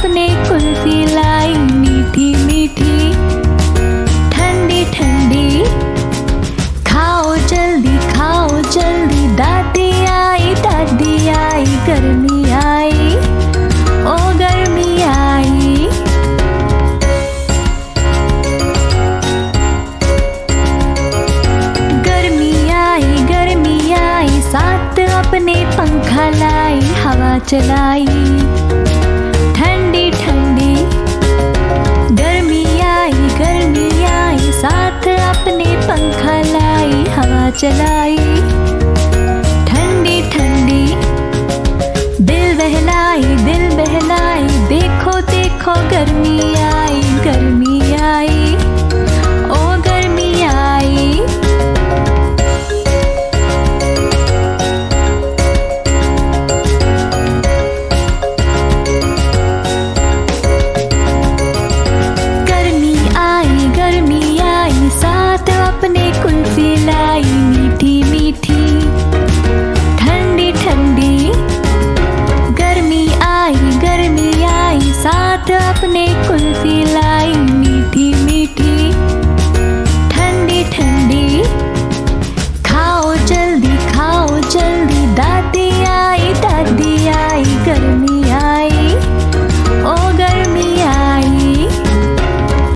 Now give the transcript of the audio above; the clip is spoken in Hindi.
अपने कुल्फी लाई मीठी मीठी ठंडी ठंडी। खाओ जल्दी दादी आई गर्मी आई ओ गर्मी आई। गर्मी आई साथ अपने पंखा लाई हवा चलाई ठंडी ठंडी। गर्मी आई साथ अपने पंखा लाई हवा चलाई ठंडी ठंडी। दिल बहलाई देखो देखो गर्मी आई।